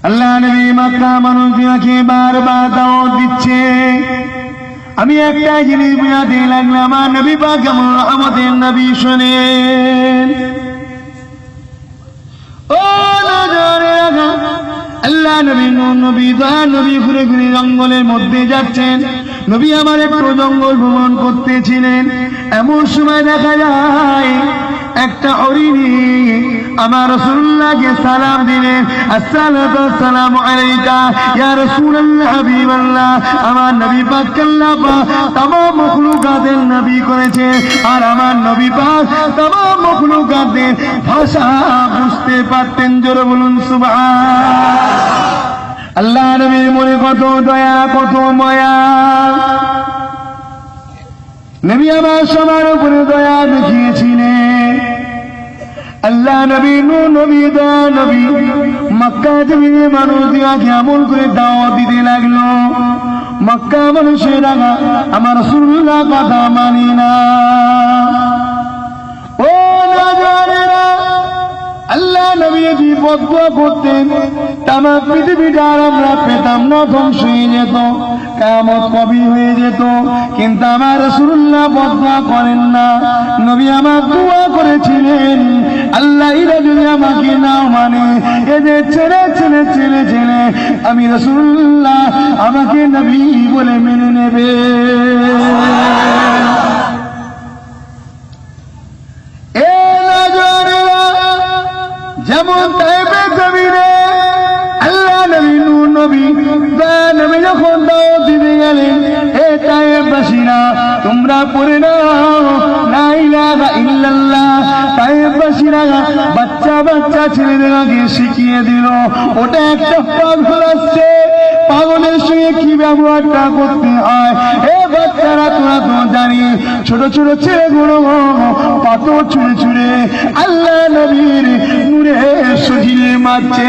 আল্লাহ নবী মক্কা মানুষকে বারবার দাওয়াত দিচ্ছে। আমি একটা জিনিস বুঝাতে লাগলাম, আমার নবী পাক কেমন রহমতের নবী শোনেন। ও নজরে রাখা, আল্লাহ নবী নবী দয়া নবী ঘুরে ঘুরে জঙ্গলের মধ্যে যাচ্ছেন। নবী আমার একটু জঙ্গল ভ্রমণ করতেছিলেন। এমন সময় দেখা যায় একটা হরিণী আমার রাসূলুল্লাহকে সালাম দিলেন, আসসালাতু ওয়াসসালামু আলাইকা ইয়া রাসূলুল্লাহ হাবিবাল্লাহ। আমার নবী পাক আল্লাহ পাক तमाम মখলুকাতের নবী করেছে, আর আমার নবী পাক तमाम মখলুকাতের ভাষা বুঝতে পারতেন। জোরে বলুন সুবহান। আল্লাহ নবীর মনে কত দয়া, কত মায়া। নবী আমার সবার উপরে দয়া দেখিয়েছিলেন। আল্লাহ নবী নবী দয়া নবী মক্কা জমিনে মানুষকে আমল করে দাওয়াত দিতে লাগলো। মক্কা মানুষেরা আমার রাসূলুল্লাহ কথা মানি না। ও নাজারেরা, আল্লাহ নবী যদি বদুয়া করতেন তামাম পৃথিবীটা আমরা পেতাম না, ধ্বংস হয়ে যেত, কিয়ামত কবি হয়ে যেত। কিন্তু আমার রাসূলুল্লাহ বদুয়া করেন না। নবী আমার দোয়া করেছিলেন, আল্লাহ এরা যদি আমাকে নাও মানে এদের ছেড়ে ছেড়ে ছেড়ে ছেড়ে আমি রাসূলুল্লাহ আমাকে নবী বলে মেনে নেবে। যেমন তায়েফের জমিনে আল্লাহ নবী নবী নবী যখন দাওয়াত দিতে গেলেন, হে তায়েফবাসীরা তোমরা পড়ে নাও লা ইলাহা ইল্লাল্লাহ। তায়েফবাসীরা বাচ্চা বাচ্চা ছেলেদেরকে শিখিয়ে দিল। ওটা একটা পাগল আসছে, পাগলের সঙ্গে কি ব্যবহারটা করতে হয়। হে বাচ্চারা তোরা তো জানি, ছোট ছোট ছেলেগুলো পাথর ছুঁড়ে ছুঁড়ে আল্লাহ নবীর নূরে শরীরে মারছে।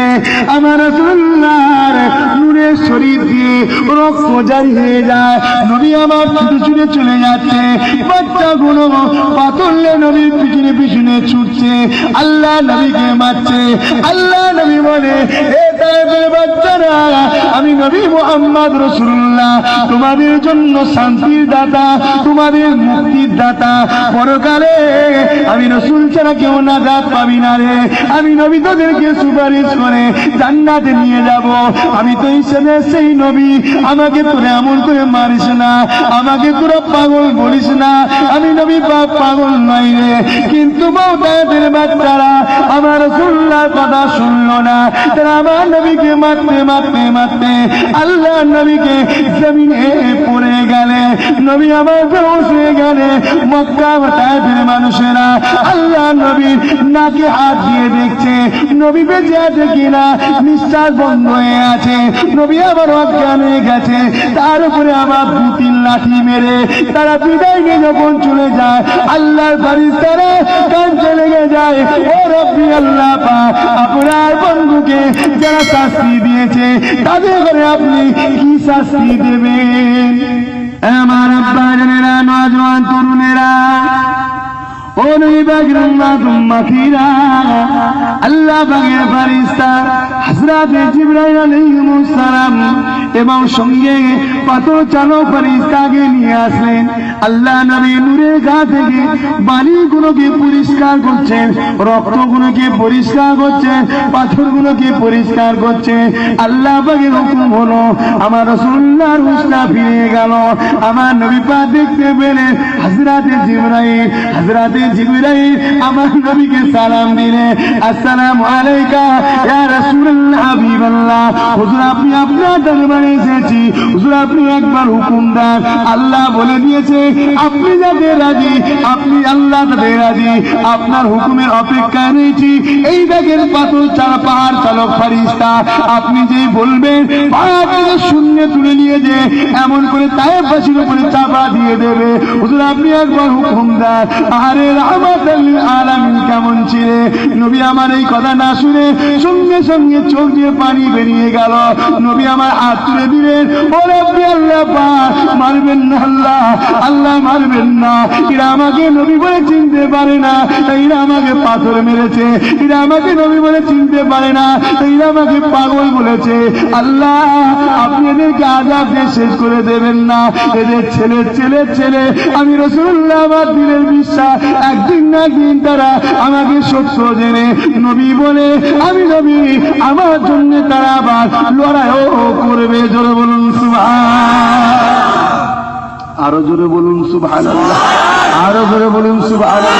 আমার রাসূলুল্লাহর নূরের শরীর দিয়ে রক্ত জারি হয়ে যায়। নবী আমার ছুটে ছুটে চলে যাচ্ছে, বাচ্চাগুলো পাথরলে নবীর পিছনে পিছনে ছুটছে, আল্লাহ নবীকে মারছে। আল্লাহ নবী বলে, হে তায়েফের বাচ্চারা, আমি নবী মুহাম্মদ রাসূলুল্লাহ তোমাদের জন্য শান্তির দাতা, তোমাদের মুক্তির দাতা। পরকালে আমি রাসূল ছাড়া কেউ নাজাত পাবি না রে। আমি নবী তোদেরকে সুপারিশ করে জান্নাতে নিয়ে যাব। আমি তো হিসেবে সেই নবী, আমাকে তোরা এমন করে মারিস না, আমাকে তোরা পাগল বলিস না। আমি নবী পাগল নই রে। কিন্তু তায়েফের বাচ্চারা আমার রাসূলুল্লাহর কথা শুনলো না। তারা আমার নবীকে মারতে মারতে মারতে আল্লাহ নবীকে জমিনে পড়ে গেলে, নবী আমার বেহুশ হয়ে গেলে। মক্কা তায়েফের মানুষেরা আল্লাহ নবীর নাকে হাত দিয়ে দেখছে নবী বেঁচে আছে কিনা, নিঃশ্বাস বন্ধ হয়ে আছে, নবী আবার অজ্ঞান হয়ে গেছে। তার উপরে আবার 2-3 লাঠি মেরে তারা বিদায় নিয়ে যখন চলে যায়, আল্লাহর ফেরেশতারা কাঁদতে লেগে যায়, ও রব্বি আল্লাহ পাক, আপনার বন্ধুকে যারা শাস্তি দিয়েছে তাদের করে আপনি কি শাস্তি দেবেন? আমার আব্বা জানেরা, নওজোয়ান তরুণেরা, ও নবী পাকের উম্মত উম্মতিরা, আল্লাহ পাকের ফেরেশতা হযরত জিবরাইল আলাইহিস সালাম এবং সঙ্গে পাথর চালক ফেরেশতাকে নিয়ে আসলেন। আল্লাহ নবী নূরের গা থেকে বালিগুলোকে পরিষ্কার করছেন, রক্তগুলোকে পরিষ্কার করছেন, পাথরগুলোকে পরিষ্কার করছেন। আল্লাহ পাকের হুকুম হলো, আমার রাসূলুল্লাহর হুঁশটা ফিরে গেল। আমার নবী পাক দেখতে পেলেন হযরত জিবরাইল আমার নবীকে সালাম দিলে, আসসালামু আলাইকা ইয়া রাসূলুল্লাহ হাবিবাল্লাহ। হুজুর আপনি আপনার দরবারে এসেছি, হুজুর আপনি একবার হুকুম দেন। আল্লাহ বলে দিয়েছে আপনি যাতে রাজি, আপনি আল্লাহ তাতে রাজি, আপনার হুকুমের অপেক্ষায় রয়েছি। এই দেখেন পাহাড় চালক ফেরেশতা, আপনি যেই বলবেন পাহাড়টাকে শূন্য তুলে নিয়ে যে এমন করে তায়েফবাসীর উপরে চাপা দিয়ে দেবে। হুজুর আপনি একবার হুকুম দেন। আরে রাহমাতাল লিল আলামিন কেমন ছিলে। নবী আমার এই কথা না শুনে সঙ্গে সঙ্গে চোখ দিয়ে পানি বেরিয়ে গেল। গেল। নবী আমার হাত তুলে দিলেন, ও রব্বি আল্লাহ পাক, মারবেন না আল্লাহ, আল্লাহ মারবেন না। এরা আমাকে নবী বলে চিনতে পারে না, এরা আমাকে পাথর মেরেছে। এরা আমাকে নবী বলে চিনতে পারে না, এরা আমাকে পাগল বলেছে। আল্লাহ আপনি এদেরকে আযাব দিয়ে শেষ করে দেবেন না। এদের ছেলের ছেলের ছেলে আমি রাসূলুল্লাহ, আমার দিলের বিশ্বাস একদিন না একদিন তারা আমাকে সত্য জেনে নবী বলে আমি নবী, আমার জন্য তারা আবার লড়াইও করবে। জোরে বলুন সুবহান, আরো জোরে বলুন সুবহানাল্লাহ, আরো জোরে বলুন সুবহানাল্লাহ।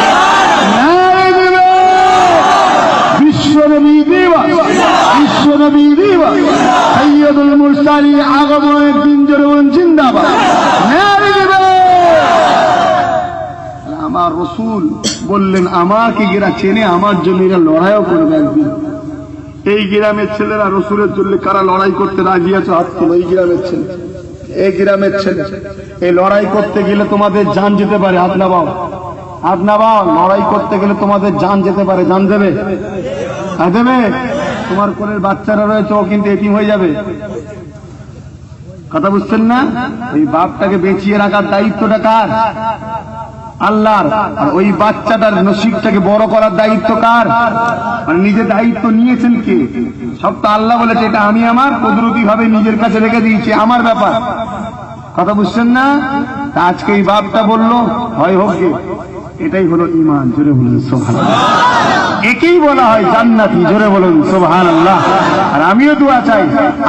বিশ্বনবী দিবস, বিশ্বনবী দিবস, সাইয়্যিদুল মুরসালিন আগমনের দিন। জোরে বলুন জিন্দাবাদ। আমার রাসূল বললেন আমাকে এরা চেনে, আমার জন্য এরা লড়াইও করবে একদিন। এই গ্রামের ছেলেরা রাসূলের জন্য কারা লড়াই করতে রাজি আছে? হাত তোলো। এই গ্রামের ছেলে, এই গ্রামের ছেলে, এই লড়াই করতে গেলে তোমাদের জান যেতে পারে। হাত নামাও, হাত নামাও। লড়াই করতে গেলে তোমাদের জান যেতে পারে। জান দেবে? দেবে? তোমার কোলের বাচ্চারা রয়েছে, ও কিন্তু এতিম হয়ে যাবে। কথা বুঝছেন না? এই বাপটাকে বেঁচিয়ে রাখার দায়িত্বটা কার? আল্লাহর। আর ওই বাচ্চাটার নসিবটাকে বড় করার দায়িত্ব কার? মানে নিজে দায়িত্ব নিয়েছেন কে? সব তো আল্লাহ বলেছে, এটা আমি আমার কুদরতি ভাবে নিজের কাছে রেখে দিয়েছি, আমার ব্যাপার। কথা বুঝছেন না? আজকে এই বাপটা বললো হয় হোক গে, এটাই হলো ঈমান। জোরে বলুন সুবহানাল্লাহ। একেই বলা হয় জান্নাতি। জোরে বলুন সুবহানাল্লাহ। আর আমিও দোয়া চাই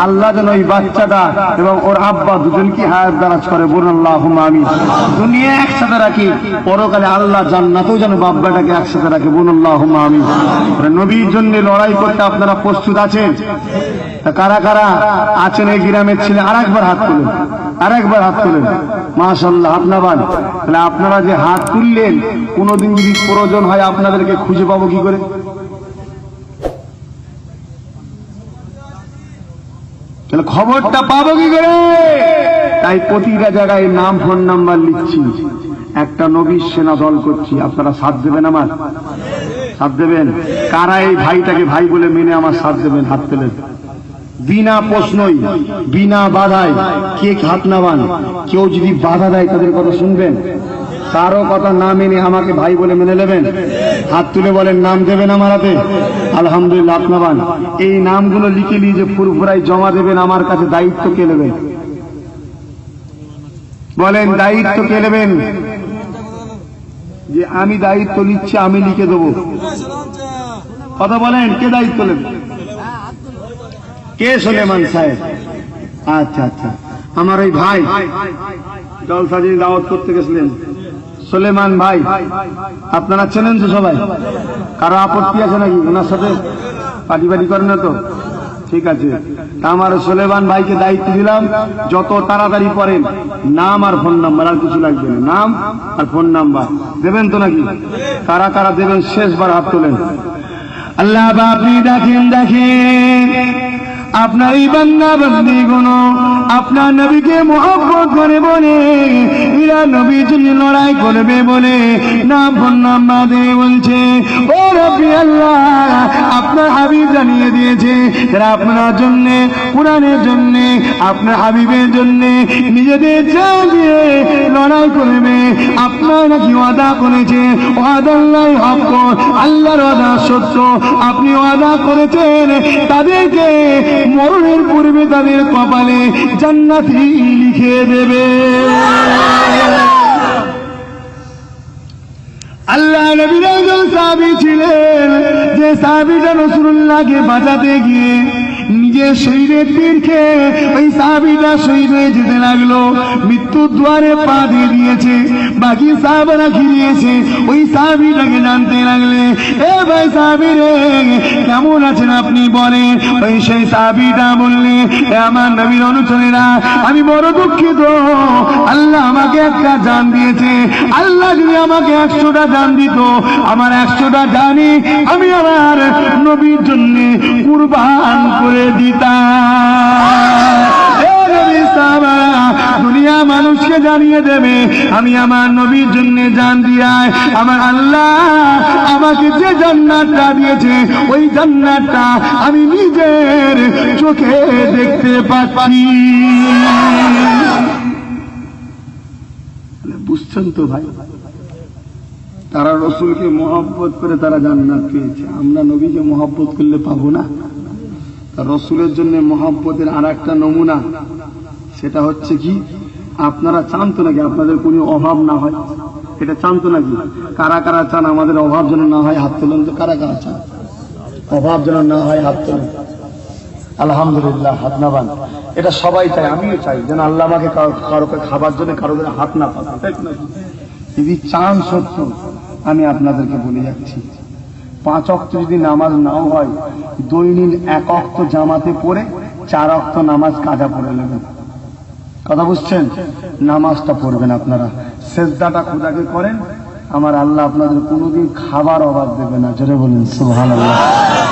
আল্লাহ যেন ওই বাচ্চাটা এবং ওর আব্বা দুজনকে হায়াত দারাজ করে। বলুন আল্লাহুম্মা আমিন। দুনিয়া একসাথে রাখি, পরকালে আল্লাহ জান্নাতেও যেন বাব্বাটাকে একসাথে রাখে। বলুন আল্লাহুম্মা আমিন। নবীর জন্য লড়াই করতে আপনারা প্রস্তুত আছেন? কারা কারা আছেন এই গ্রামের ছেলে? আরেকবার হাত তুলেন, আরেকবার হাত তুলেন। মাশাআল্লাহ, আপনারা তাহলে আপনারা যে হাত তুললেন, কোনোদিন যদি প্রয়োজন হয় আপনাদেরকে খুঁজে পাবো কি করে? তাহলে খবরটা পাবো কি করে? তাই প্রতিটা জায়গায় নাম, ফোন নাম্বার লিখছি, একটা নবীর সেনা দল করছি। আপনারা সাথ দেবেন? আমার সাথ দেবেন? কারা এই ভাইটাকে ভাই বলে মেনে আমার সাথ দেবেন? হাত তোলেন। বিনা প্রশ্নই, বিনা বাধায় কে হাত নামান। কেউ যদি বাধা দেয় তাদের কথা শুনবেন? কারো কথা না মেনে আমাকে ভাই বলে মেনে নেবেন? হাত তুলে বলেন নাম দেবেন আমার হাতে। আলহামদুলিল্লাহ, আপনাবান। এই নামগুলো লিখে নিয়ে যে ফুরফুরাই জমা দেবেন আমার কাছে, দায়িত্ব কে নেবেন? বলেন দায়িত্ব কে নেবেন? যে আমি দায়িত্ব নিচ্ছি, আমি লিখে দেবো। কথা বলেন, কে দায়িত্ব নেবেন? কে? সুলেমান সাহেব। আচ্ছা আচ্ছা, আমার ওই ভাই জলসা যিনি দাওয়াত করতে গেছিলেন, সুলেমান ভাই, আপনারা চেনেন তো সবাই? কারো আপত্তি আছে নাকি ওনার সাথে? পার্টি পার্টি করেন না তো? ঠিক আছে, আমার সুলেমান ভাইকে দায়িত্ব দিলাম, যত তাড়াতাড়ি পড়েন নাম আর ফোন নাম্বার, আর কিছু লাগবে না, নাম আর ফোন নাম্বার দেবেন তো নাকি? কারা কারা দেবেন শেষবার হাত তোলেন। আল্লাহ আপনি দেখেন, দেখেন আপনার এই বান্দা বান্দি গুলো আপনার নবীকে মহব্বত করে বলে, এরা নবীর জন্য লড়াই করবে বলে নাম ফোন নাম্বার দিয়ে বলছে, ও রব্বি আল্লাহ আপনার হাবিব জানিয়ে দিয়েছে এরা আপনার জন্য, কুরআনের জন্য, আপনার হাবিবের জন্য নিজেদের জান দিয়ে লড়াই করবে। আপনার নাকি ওয়াদা করেছে, ওয়াদাল্লাহ হক, আল্লাহর ওয়াদা সত্য। আপনি ওয়াদা করেছেন তাদেরকে মরণের পূর্বে তাদের কপালে জান্নাতি লিখে দেবে। আল্লাহ নবীর একজন সাহাবী ছিলেন, যে সাহাবীটা রাসূলুল্লাহকে বাঁচাতে গিয়ে নিজের শরীরের তীর খেয়ে ওই সাহাবীটা শহীদ হয়ে যেতে লাগলো, মৃত্যুর দুয়ারে পা দিয়ে দিয়েছে। বাকি সাহাবারা ঘিরিয়েছে, ওই সাহাবীটাকে জানতে লাগলে, এ ভাই সাহাবী রে কেমন আছেন আপনি বলেন? ওই সেই সাহাবীটা বললে, আমার নবীর অনুচরেরা আমি বড় দুঃখিত, আল্লাহ আমাকে একটা জান দিয়েছে, আল্লাহ যদি আমাকে 100টা জান দিত, আমার 100টা জানি আমি আমার নবীর জন্য কুরবান করে দুনিয়া মানুষকে জানিয়ে দেবে আমি আমার নবীর জন্য জান দিয়ায় আমার আল্লাহ আমাকে যে জান্নাতটা দিয়েছে, ওই জান্নাতটা আমি নিজের চোখে দেখতে পাচ্ছি। বুঝছেন তো ভাই, তারা রসুলকে মহব্বত করে তারা জান্নাত পেয়েছে, আমরা নবীকে মহব্বত করলে পাবো না? রসুলের জন্য মহব্বতের আর একটা নমুনা, সেটা হচ্ছে কি, আপনারা চান তো নাকি আপনাদের কোনো অভাব না হয়? এটা চান তো নাকি? কারা কারা চান আমাদের অভাব যেন না হয়? হাত তোলেন তো, কারা কারা চান অভাব যেন না হয়? হাত তোলেন। আলহামদুলিল্লাহ, হাত নাবান। এটা সবাই চাই, আমিও চাই যেন আল্লাহ আমাকে কারোকে খাবার জন্য কারো হাত না পাবে, তাই না? যদি চান সত্য, আমি আপনাদেরকে বলে যাচ্ছি, 5 ওয়াক্ত যদি নামাজ নাও হয়, দৈনিক 1 ওয়াক্ত জামাতে পড়ে 4 ওয়াক্ত নামাজ কাজা পড়ে নেবেন। কথা বুঝছেন? নামাজটা পড়বেন আপনারা, সেজদাটা খোদাকে করেন, আমার আল্লাহ আপনাদের কোনোদিন খাবার অভাব দেবে না। জোরে বলেন সুবহানাল্লাহ।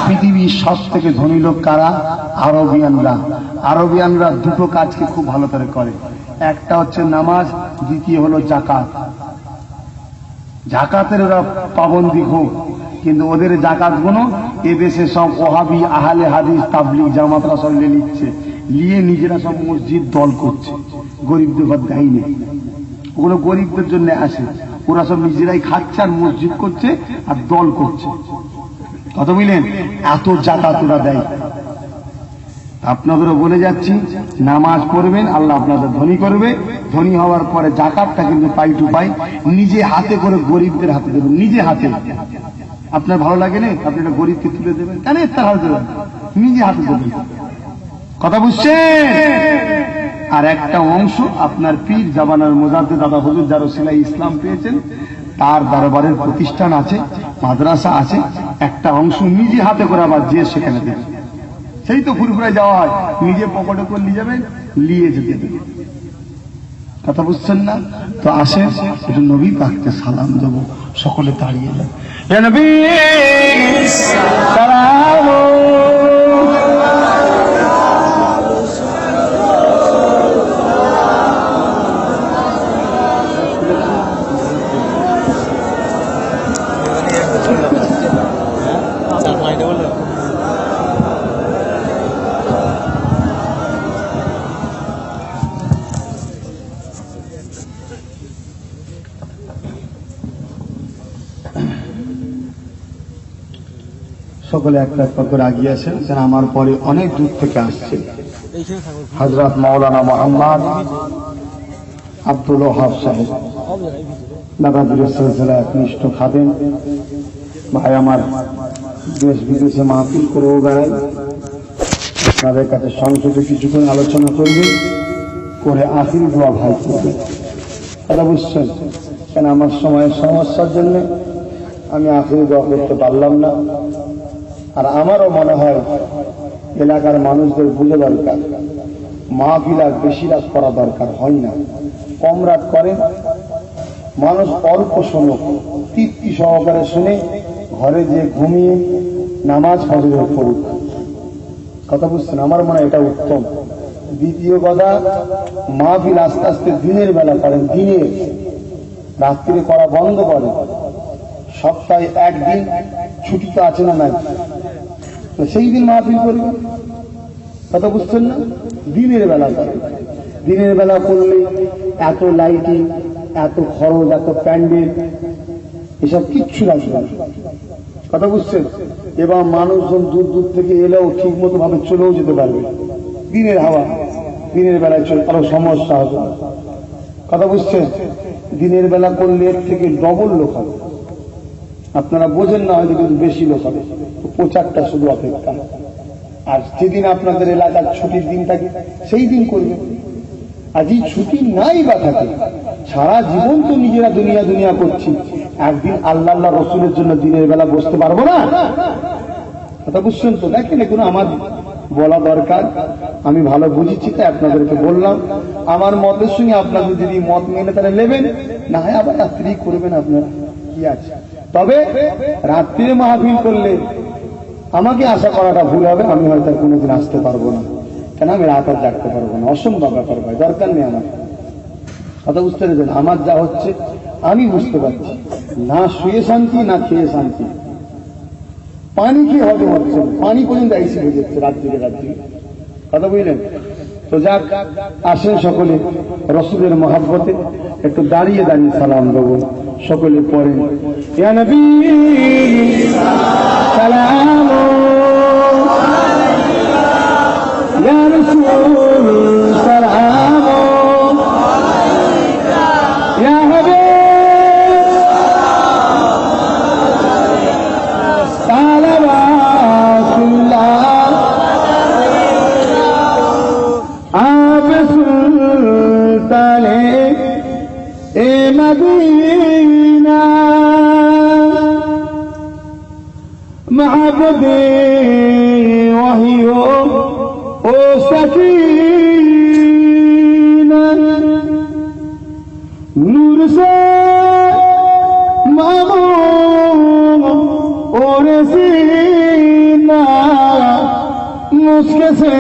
পৃথিবীর সব থেকে ধনী লোক কারা? আরবিয়ানরা। আরবিয়ানরা দুটো কাজকে খুব ভালো করে করে, একটা হচ্ছে নামাজ, দ্বিতীয় হলো জাকাত। জাকাতের ওরা পাবন্দি হোক, কিন্তু ওদের জাকাত গুলো এদেশে সব ওহাবি, আহলে হাদিস, তাবলিগ, জামাতরা সব নিচ্ছে, নিয়ে নিজেরা সব মসজিদ দল করছে, গরিবদের ঘর দেয়নি। ওগুলো গরিবদের জন্য আসে, ওরা সব নিজেরাই খাচ্ছে আর মসজিদ করছে আর দল করছে। কথা বুঝলেন? এত জাকাত ওরা দেয়। আপনাদেরও বলে যাচ্ছি, নামাজ পড়বেন, আল্লাহ আপনাদের ধনী করবে। ধনী হওয়ার পরে জাকাতটা কিন্তু পাই টু পাই নিজে হাতে করে গরিবদের হাতে দেবেন, নিজে হাতে। আপনার ভালো লাগে না আপনি এটা গরিবকে তুলে দেবেন? কেন তার হাতে দেবেন? নিজে হাতে দেবেন। কথা বুঝছেন? আর একটা অংশ আপনার পীর জামানার মুজাদ্দিদ দাদা হুজুর যারা সিলাই ইসলাম পেয়েছেন, তার দরবারের প্রতিষ্ঠান আছে, মাদ্রাসা আছে, একটা অংশ নিজে হাতে করে আবার যে সেখানে দেবেন। সেই তো ফুরফুরায় যাওয়া হয়, নিজে পকেটে করে নিয়ে যাবেন, নিয়ে যেতে দেবেন। কথা বুঝছেন না? তো আসেন একটু নবী পাককে সালাম দেবো, সকলে দাঁড়িয়ে যান। হে নবী সালাম। সকলে একটা একটা করে আগিয়ে আসেন, যেন আমার পরে অনেক দূর থেকে আসছে। হযরত মাওলানা মোহাম্মদ আব্দুল ওয়াহাব সাহেব, নাগাজুর সিলসিলা একনিষ্ঠ খাদেম ভাই, আমার দেশ বিদেশে মাহফিল করেও বেড়াই। আপনাদের কাছে সংসদে কিছুক্ষণ আলোচনা করবে, করে আখির দোয়া ভাই করবে। কথা বুঝছেন? কেন আমার সময়ের সমস্যার জন্য আমি আখির দোয়া করতে পারলাম না। আর আমারও মনে হয় এলাকার মানুষদের বুঝে দরকার, মাহফিল আর বেশি রাত করা দরকার হয় না, কম রাত করেন, মানুষ অল্প শোনো, তৃপ্তি সহকারে শুনে ঘরে যে ঘুমিয়ে নামাজ ফজর পড়ুক। কথা বুঝছেন? আমার মনে হয় এটা উত্তম। দ্বিতীয় কথা, মাহফিল আস্তে আস্তে দিনের বেলা করেন, দিনের, রাত্রিরে করা বন্ধ করেন। সপ্তাহে একদিন ছুটি তো আছে না নাই, তো সেই দিন মাহফিল করবেন। কথা বুঝছেন না? দিনের বেলা করেন। দিনের বেলা করলে এত লাইটিং, এত খরচ, এত প্যান্ডেল, এসব কিচ্ছু লাগবে না। কথা বুঝছেন? এবং মানুষজন দূর দূর থেকে এলেও ঠিক মতো ভাবে চলেও যেতে পারবে। দিনের হাওয়া, দিনের বেলায় চলে, আরো সমস্যা হবে। কথা বুঝছেন? দিনের বেলা করলে এর থেকে ডবল লোক হবে। আপনারা বোঝেন না হয়তো, কিন্তু বেশি লোক হবে। প্রচারটা শুধু অপেক্ষা। আর যেদিন আপনাদের এলাকার ছুটির দিন থাকে সেই দিন করবেন। আর যে ছুটি নাই বা থাকে, সারা জীবন তো নিজেরা দুনিয়া দুনিয়া করছি, একদিন আল্লাহ আল্লাহ রসুলের জন্য দিনের বেলা বসতে পারবো না? কথা বুঝছেন তো? দেখেন, এগুলো আমার বলা দরকার, আমি ভালো বুঝেছি তাই আপনাদেরকে বললাম। আমার মতের সঙ্গে আপনাদের যদি মত মেনে তাহলে নেবেন, না হয় আবার রাত্রি করবেন আপনারা, কি আছে। তবে রাত্রিরে মাহফিল করলে আমাকে আশা করাটা ভুল হবে, আমি হয়তো কোনোদিন আসতে পারবো না। কেন? আমি রাত আর জাগতে পারবো না, অসম্ভব ব্যাপার ভাই, দরকার নেই আমার। কথা বুঝতে পেরেছেন? আমার যা হচ্ছে আমি বুঝতে পারছি, না শুয়ে শান্তি, না খেয়ে শান্তি। পানি খেয়ে হজম হচ্ছে, পানি পর্যন্ত আইসি হয়ে যাচ্ছে রাত্রিরে রাত্রি। কথা বুঝলেন? তো যাক, আসেন সকলে রসুলের মহাব্বতে একটু দাঁড়িয়ে দাঁড়িয়ে সালাম দেবো। সকলে পড়েন, ইয়া নবী সালাম, ইয়া রাসূল সালাম, ইয়া হাবিব সালাওয়াতুল্লাহ, आप सुल्ताने ए मदीना, महबूबे वही हो ओ सकीना, नूर से मामूम और सीना, मुस्क से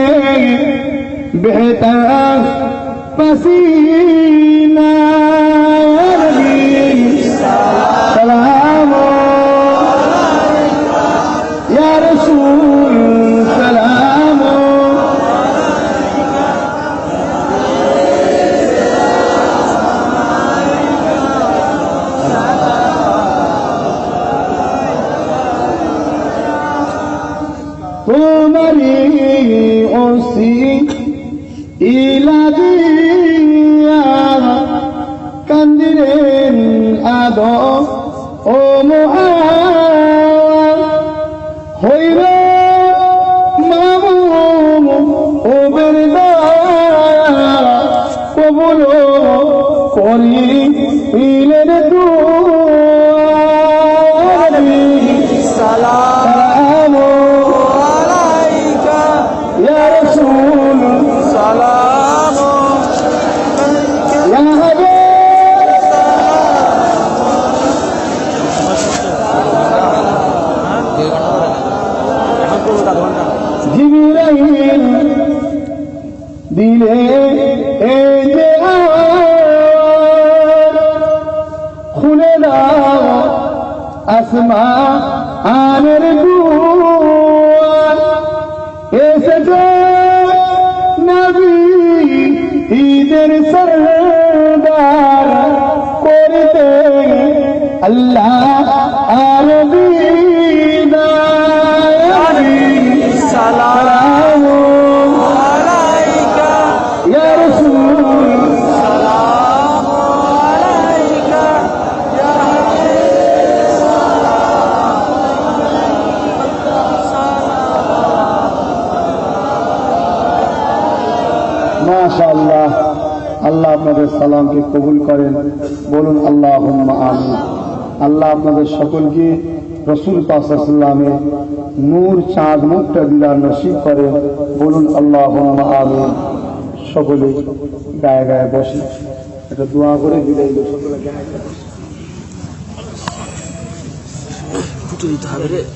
बेहतर पसीना, सलाम या रसूल सलाम, तुम्हारी ओसी ইলাদিয়া কান্দিরেন আদো ও মোহাম্মদ হইরে মামুম ও বেরদা কবুল করি ইলের দুয়া, সালাম আলাইকা ইয়া রাসূল সালাম, ইয়া হাবিব জিবরাইল দিলে এই যে খুলে দাও আসমানের দুয়ার, এসেছে নবী ঈদের সরদার করতে আল্লাহ আর দিদার, সালাম আলাইকা ইয়া রাসূল সালাম আলাইকা ইয়া মাশাআল্লাহ। আল্লাহ আপনাদের সালামকে কবুল করেন, বলুন আল্লাহুম্মা আমিন। আল্লাহ আপনাদের সকলকে রসুল পাক সাল্লাল্লাহু আলাইহি ওয়াসাল্লামের নূর চাঁদ মুখটা দিদার নসিব করেন, বলুন আল্লাহুম্মা আমিন। সকলে গায়ে গায়ে বসে একটা দোয়া করে বিদায় দিল। সকলে গায়ে গায়ে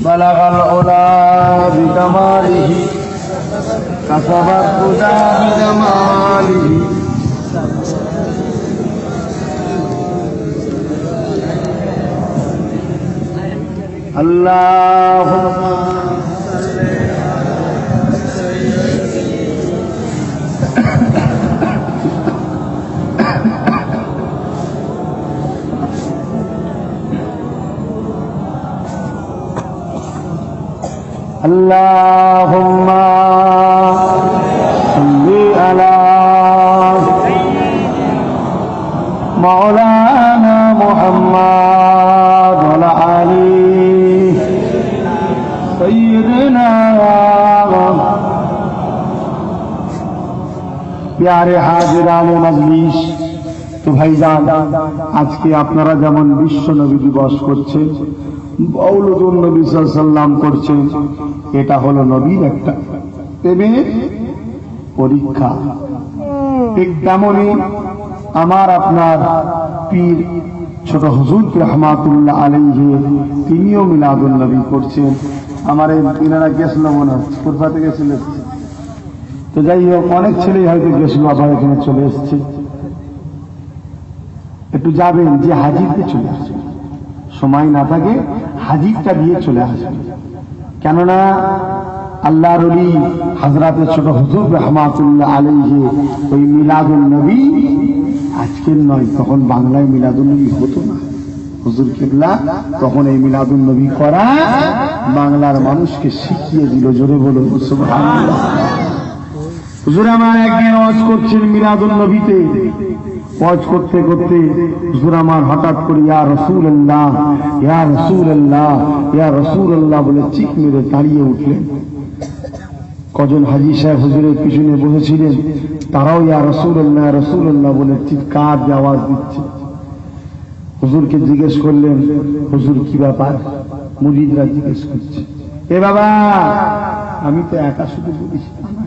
বালাগাল উলা বিকামালিহি কাসাবাত খুদা বিজামালিহি, আল্লাহুম্মা Allahumma salli ala Maulana Muhammad wa ala ali Sayyidina प्यारे हाजिरान मजलिस। तो भाईजान, আজকে আপনারা যেমন বিশ্ব নবী দিবস করছেন, মওলুদুন নবী সাল্লাল্লাহু আলাইহি ওয়াসাল্লাম করছেন, এটা হলো নবীর একটা প্রেমের পরীক্ষা। ঠিক তেমনি আমার আপনার পীর ছোট হুজুর রহমাতুল্লাহ আলাইহি তিনিও মিলাদুন নবী করছেন। আমার এই তিনারা গেছিল মনে হচ্ছে, কোথাতে গেছিলেন? তো যাই হোক, অনেক ছেলেই হয়তো গেছিল, আবার এখানে চলে এসছে। একটু যাবেন, যে হাজিরতে চলে আসবে, সময় না থাকে হাজিরটা দিয়ে চলে আসবে। কেননা আল্লাহর ওলি হযরত ছোট হুজুর রাহমাতুল্লাহ আলাইহি ওই মিলাদুন নবী আজকের নয়, তখন বাংলায় মিলাদুন নবী হতো না। হুজুর কিবলা তখন এই মিলাদুন নবী করা বাংলার মানুষকে শিখিয়ে দিল। জোরে বলুন সুবহানাল্লাহ। হুজুর আমার একদিন ওয়াজ করছেন মিলাদুন নবীতে, ওয়াজ করতে করতে হুজুর আমার হঠাৎ করে ইয়া রাসূলুল্লাহ, ইয়া রাসূলুল্লাহ, ইয়া রাসূলুল্লাহ বলে চিৎ মেরে দাঁড়িয়ে উঠলেন। কজন হাজী সাহেব হুজুরের পিছনে বসেছিলেন, তারাও ইয়া রাসূলুল্লাহ, ইয়া রাসূলুল্লাহ বলে চিৎকার দিয়ে আওয়াজ দিচ্ছে। হুজুরকে জিজ্ঞেস করলেন, হুজুর কি ব্যাপার? মুরিদরা জিজ্ঞেস করছে, এ বাবা আমি তো একা শুধু বলিস না,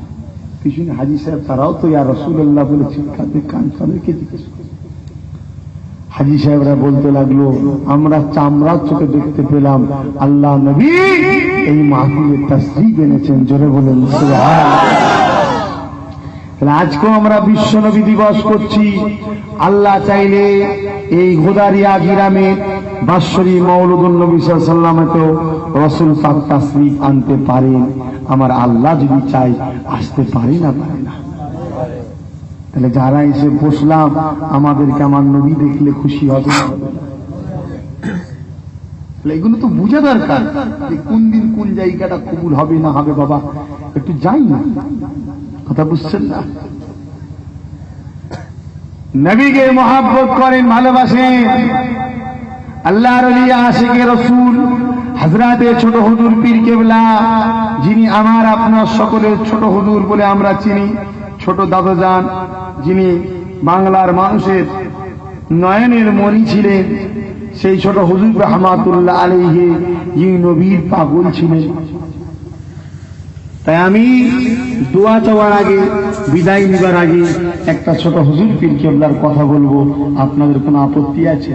পিছনে হাজী সাহেব তারাও তো ইয়া রাসূলুল্লাহ বলে চিৎকার দিয়ে কান তাদেরকে জিজ্ঞেস করছে। হাজী সাহেবরা বলতে লাগলো, আমরা চামড়ার চোখে দেখতে পেলাম আল্লাহ নবী এই মাহফিলে তাশরীফ এনেছেন। জোরে বলেন সুবহানাল্লাহ। আজকেও আমরা বিশ্ব নবী দিবস করছি। আল্লাহ চাইলে এই গোদারিয়া গ্রামে বাৎসরী মওলুদুন নবী সাল্লাল্লাহু আলাইহি ওয়াসাল্লামেতেও রাসূল পাক তাশরীফ আনতে পারেন। আমার আল্লাহ যদি চাই আসতে পারে না, পারে না। তাহলে যারা এসে বসলাম আমাদেরকে আমার নবী দেখলে খুশি হবে। এগুলো তো বুঝা দরকার যে কোন দিন কোন জায়গাটা কবুল হবে না হবে। বাবা একটু যাই না, কথা বুঝছেন না? নবীকে মহব্বত করেন, ভালোবাসেন। আল্লাহর ওলি আশিকে রাসূল হযরতে ছোট হুজুর পীর কেবলা, যিনি আমার আপনার সকলের ছোট হুজুর বলে আমরা চিনি, ছোট দাদাজান, যিনি বাংলার মানুষের নয়নের মণি ছিলেন, সেই ছোট হুজুর রাহমাতুল্লাহ আলাইহি যিনি নবীর পাগল ছিলেন। তাই আমি দোয়া চাওয়ার আগে, বিদায় নিবার আগে একটা ছোট হুজুর পীর কেবলার কথা বলবো। আপনাদের কোনো আপত্তি আছে?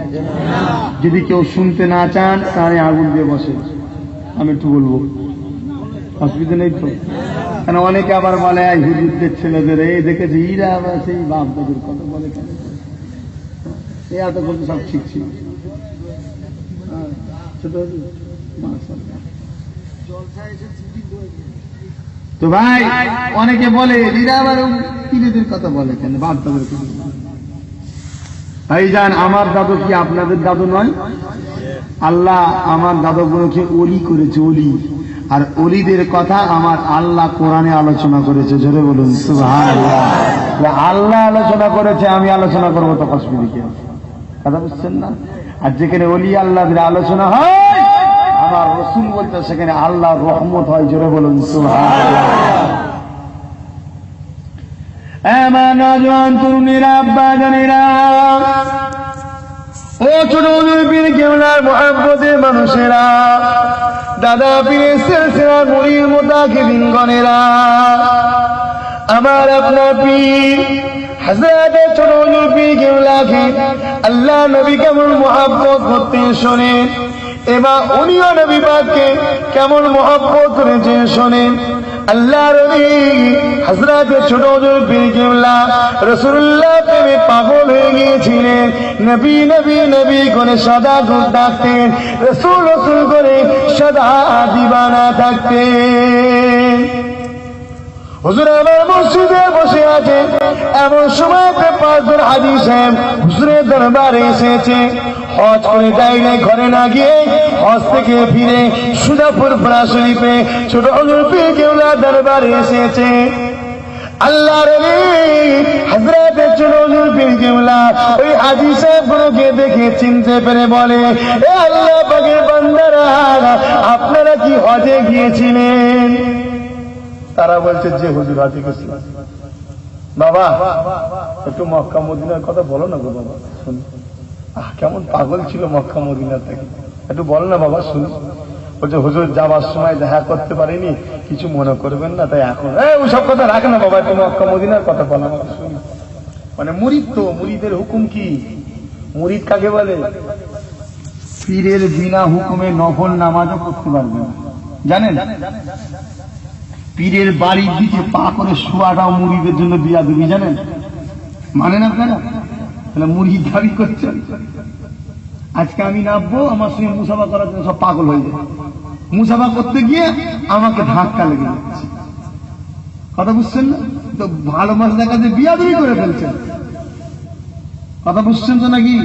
যদি কেউ শুনতে না চান তাহলে আগুন দিয়ে বসে, আমি একটু বলবো, অসুবিধা নেই তো? কেন অনেকে আবার বলে এই হুজুরদের ছেলেদের এই দেখেছি ইরা আবার সেই বাপ দাদুর কথা বলে, কেন এই এত কথা সব শিখছি। ছোট তো ভাই অনেকে বলে এরা আবার পীরেদের কথা বলে, কেন বাপ দাদুর কথা? ভাই যান, আমার দাদু কি আপনাদের দাদু নয়? আল্লাহ আমার দাদুগুলোকে ওলি করেছে, ওলি। আর ওলিদের কথা আমার আল্লাহ কোরআনে আলোচনা করেছে। জোরে বলুন সুবহানাল্লাহ। আল্লাহ আলোচনা করেছে, আমি আলোচনা করবো তো অসুবিধা কি আছে? কথা বুঝছেন না? আর যেখানে ওলি আল্লাহদের আলোচনা হয়, আমার রাসূল বলতে সেখানে আল্লাহর রহমত হয়। জোরে বলুন সুবহানাল্লাহ। আমার নওজোয়ান তরুণীরা, আব্বা জানেরা, ও ছোট হুজুর পীর কেবলার মুহাব্বতের মানুষেরা, দাদা পীরের সিলসিলা মুরিদ মুতাকিবিনগণেরা, আমার আপনার পীর হযরত ছোট হুজুর পীর কেবলাকে আল্লাহ নবী কেমন মুহাব্বত করতেন শোনেন, এবার উনিও নবী পাককে কেমন মুহাব্বত করেছেন শোনেন। আল্লাহ নবী হযরত ছোট হুজুর পীর কেবলা রাসূলুল্লাহ প্রেমে পাগল হয়ে গিয়েছিলেন। নবী নবী নবী করে সদা গুণ ডাকতেন, রাসূল রাসূল করে সদা দিবানা থাকতেন। হুজুর আমার মসজিদে বসে আছেন, এমন সময় পাঁচজন হাজী সাহেব হুজুরের দরবারে এসেছে। হজ করে যায় নাই, ঘরে না গিয়ে হজ থেকে ফিরে সুজাপুর পাড়া শরীফে ছোট হুজুর পীর কেবলার দরবারে এসেছে। আল্লাহর ওলি হযরত ছোট হুজুর পীর কেবলা ওই হাজী সাহেবগুলোকে দেখে চিনতে পেরে বলে, এ আল্লাহ পাকের বান্দারা, আপনারা কি হজে গিয়েছিলেন? তারা বলছে যে হুজুর হজে গেছিলাম। বাবা একটু মক্কা মদিনার কথা বলো না গো বাবা, শুনি। কেমন পাগল ছিল মক্কা মদিনার থেকে, একটু বলো না বাবা শুনি। বলছে হুজুর যাওয়ার সময় দেখা করতে পারিনি, কিছু মনে করবেন না, তাই এখন ওইসব কথা রাখ না বাবা, একটু মক্কা মদিনার কথা বলো না শুনি। মানে মুরিদ তো, মুরিদের হুকুম কি? মুরিদ কাকে বলে? পীরের বিনা হুকুমে নফল নামাজও করতে পারবে না, জানেন? পীরের বাড়ির দিকে পা করে শোয়াটাও মুরিদের জন্য দিয়া দেবি, জানেন? মানে না আপনারা? তাহলে মুরিদ দাবি করছে। আজকে আমি নামবো, আমার সঙ্গে মুসাফা করার জন্য সব পাগল হয়ে যায়। মুসাফা করতে গিয়ে আমাকে ধাক্কা লেগে যাচ্ছে। কথা বুঝছেন না? তো ভালো মাস দেখা যে বিয়াদবি করে ফেলছেন। কথা বুঝছেন তো নাকি?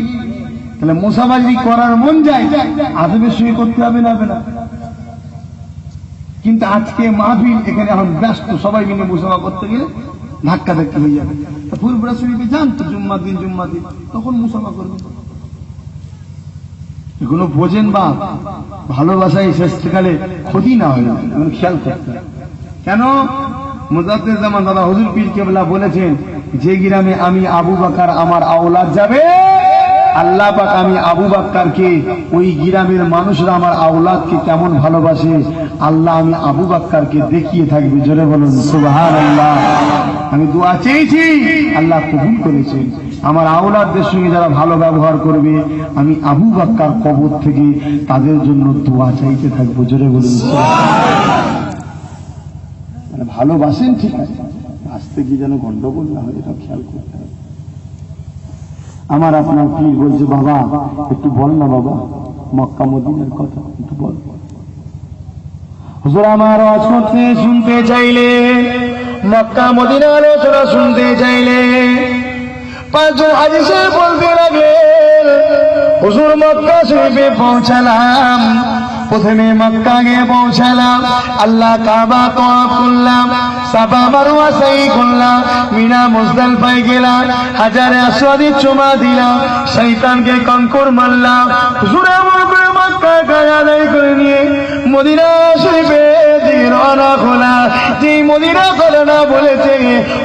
তাহলে মুসাফা যদি করার মন যায় আদবের সঙ্গে করতে হবে না? কিন্তু আজকে মাহফিল এখানে এখন ব্যস্ত, সবাই মিলে মুসাফা করতে গেলে ধাক্কা ধাক্কি হয়ে যাবে। ফুরফুরা শরীফে যান তো জুম্মার দিন তখন মুসাফা করবেন। এগুলো বোঝেন বা ভালোবাসায় শেষকালে ক্ষতি না হয়, এগুলো খেয়াল করতে। কেন? মুজাদ্দিদ জামান দাদা হুজুর পীর কেবলা বলেছেন, যে গ্রামে আমি আবু বকর আমার আওলাদ যাবে, আল্লাহ পাক আমি আবু বকরকে, ওই গ্রামের মানুষরা আমার আওলাদকে কেমন ভালোবাসে আল্লাহ আমি আবু বকরকে দেখিয়ে থাকবে। জোরে বলুন সুবহানাল্লাহ। আমি দোয়া চেয়েছি, আল্লাহ কবুল করেছেন। আমার আওলাদদের সঙ্গে যারা ভালো ব্যবহার করবে আমি আবু বকর কবর থেকে তাদের জন্য দোয়া চাইতে থাকবো। জোরে বলুন মানে ভালোবাসেন, ঠিক আছে, আসতে গিয়ে যেন গন্ডগোল না হয়, এটা খেয়াল করতে হবে। আমার আপনার পীর বলছে, বাবা একটু বল না বাবা মক্কা মদিনার কথা একটু বল। হুজুর আমার আওয়াজ করতে শুনতে চাইলে, মক্কা মদিনার আলোচনা শুনতে চাইলে পাঁচজন হাজী সাহেব বলতে লাগলেন, হুজুর মক্কা শরীফে পৌঁছালাম, প্রথমে মক্কা গিয়ে পৌঁছালাম, আল্লাহ কাবা তওয়াফ করলাম, সাফা মারওয়া সাই করলাম, মিনা মুজদালিফায় গেলাম, হাজারে আসওয়াদে চুমা দিলাম, শয়তানকে কঙ্কর মারলাম। হুজুর আমার করে মক্কা কাজা আদায় করে নিয়ে মদিনা শরীফে রওনা হলা। যেই মদিনা কথা বলেছে